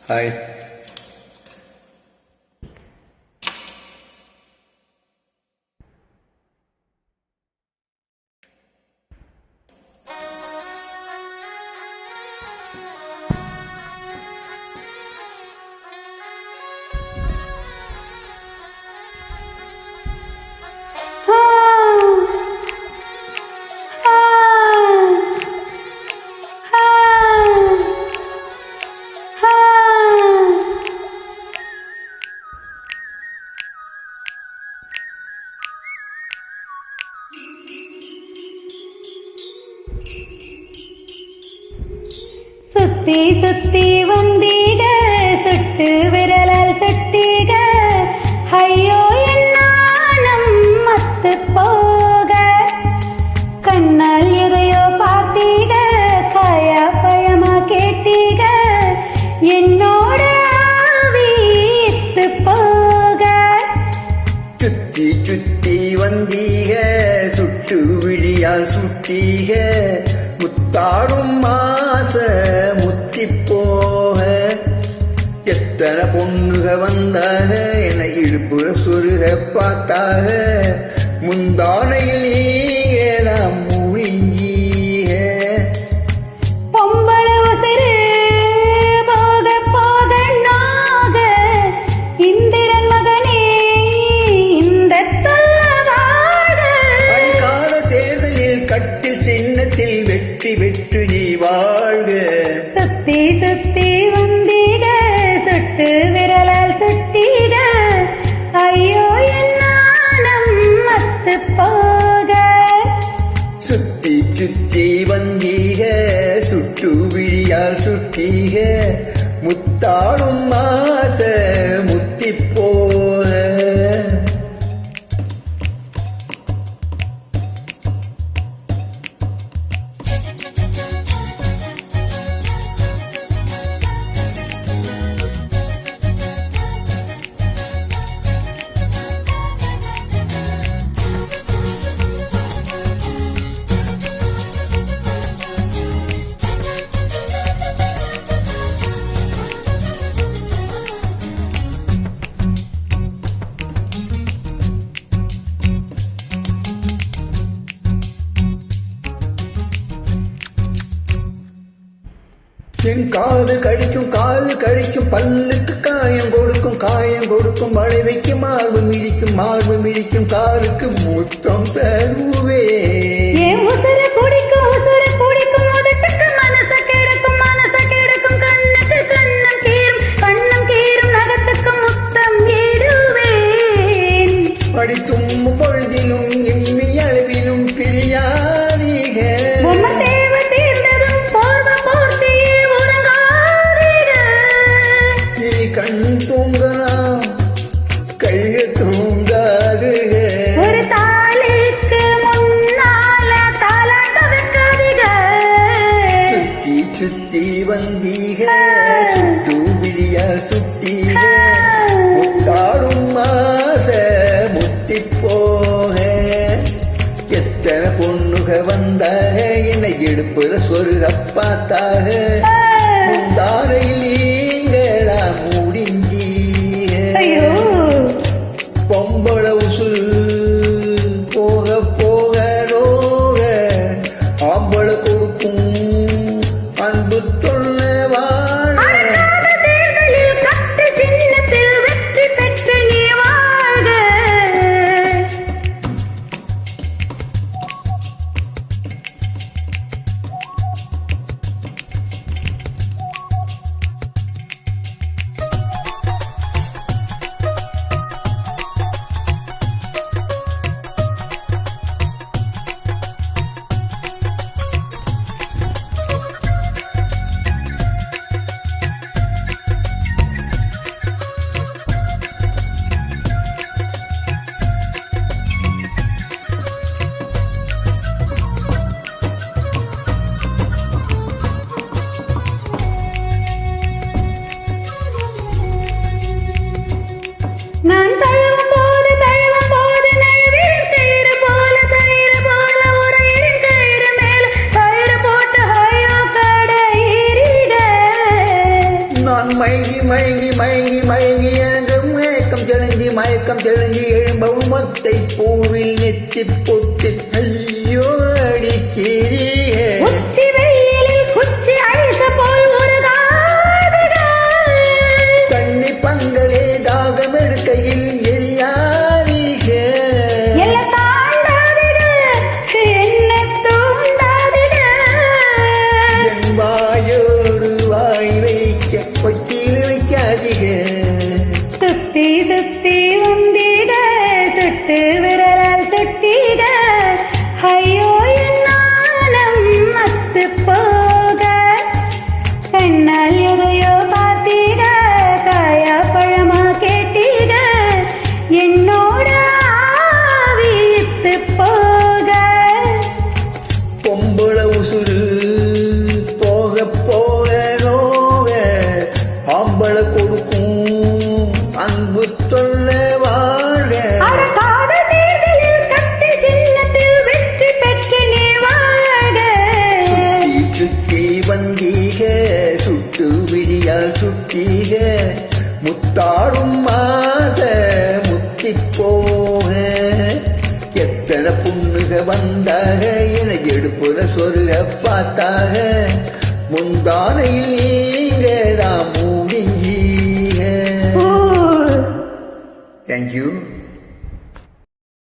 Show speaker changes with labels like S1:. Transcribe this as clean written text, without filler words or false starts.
S1: Hi.
S2: சுத்தி சுத்தி வந்தீக சுட்டு விரலால் சுட்டீக ஐயோ என்னானம் மத்து போக கண்ணால் எதையோ பார்த்தீக காயா பயமா கேட்டீக என்னோட ஆவித்து போக
S1: சுத்தி சுத்தி வந்தீக சுட்டு விழியால் சுட்டீக முத்தாடும் மாச முத்தி போக எத்தனை பொண்ணுக வந்தாக என இடுப்புற சொருக பார்த்தாக முந்தானையில் நீங்கதான் முடிஞ்சீக
S2: பொம்பளை உசிறு போக போக நாக இந்திரன் மகனே இந்த தொல்லவாட
S1: அடிக்காத தேர்தலில் கட்டில் சின்னத்தில் வெற்றி வெற்றி நீ வாழ்க.
S2: சுத்தி சுத்தி வந்தீக சுட்டு விரலால் சுட்டீக ஐயோ என்னானம் மத்து போக
S1: சுத்தி சுத்தி வந்தீக சுட்டு விழியால் சுட்டீக முத்தாடும் மாச முத்தி போக என் காது கடிக்கும் பல்லுக்கு காயம் கொடுக்கும் மழை வைக்கும் மார்பு மிதிக்கும் காருக்கு முத்தம் தருவே.
S2: உசுர குடிக்கும் உதட்டுக்கு மனச கெடுக்கும் கண்ணுக்கு கண்ணம் கீரும் நகத்துக்கு முத்தம் ஏடுவேன்
S1: படித்தும் பொழுதிலும் எம்மி அளவிலும் பிரியாதீக இனி கண் தூங்கலாம் கைய தூங்காது.
S2: ஒரு தாலிக்கு முன்னால தாலாட்ட வைக்காதீங்க.
S1: சுத்தி சுத்தி வந்தீக சுட்டு விழியால் சுட்டீக முத்தாடும் மாச முத்தி போக எத்தனை பொண்ணுக வந்தாக என்னை எடுப்புற சொருக பார்த்தாக முந்தாரையில் நீங்களா முடிஞ்சீக. பொம்பளை உசுல் போக போக ரோக ஆம்பளை கொடுக்கும் அன்பு தொல்ல வாழ.
S2: கட்டு சின்னத்தில் வெற்றி பெற்று நீ வாழ்க. நான் தழுவும் போது நழுவில் தயிர் போல உரையின் கயிறு மேல தயிர் போட்டு ஐயோ கடையிறிட.
S1: நான் நான் மயங்கி மயங்கி மயங்கி மயங்கி எனக்கு மயக்கம் தெளிஞ்சு எழும்பவும் மொத்தை பூவில் நெத்தி பொட்டு ஐயோ அடிக்கிறீயே.
S2: உச்சி வெயிலில் குச்சி அழித்த போல் உருகாதீர்கள்.
S1: தண்ணி பந்தலே தாகம் எடுக்கையில் எரியாதீர்கள்.
S2: எல்லை தாண்டாதீர்கள், என்னை தூண்டாதீர்கள்.
S1: என் வாயோடு வாய் வைக்க பொக்கில் வைக்காதீர்கள்.
S2: சுத்தி சுத்தி வந்தீட சுட்டு விரலால் சுட்டீட ஐயோ என் நாணம் மத்து போக கண்ணால் எதையோ பார்த்தீட காயா பழமா கேட்டீட என்னோட ஆவித்து போக
S1: பொம்பள உசுறு போக போக நோக ஆம்பள கொடுக்கும் அன்பு தொல்ல வாழ.
S2: அடக்காத தேர்தலில் கட்டி சின்னத்தில் வெற்றி பெற்று நீ வாழ.
S1: சுத்தி சுத்தி வந்தீக சுட்டு விடியால் சுத்தீக முத்தாடும் மாச முத்தி போக. எத்தனை புண்ணுக வந்தாக என எடுப்புற சொருக பார்த்தாக முந்தானையில் நீங்க தான் முடிஞ்சீக.
S2: Ooh.
S1: Thank you.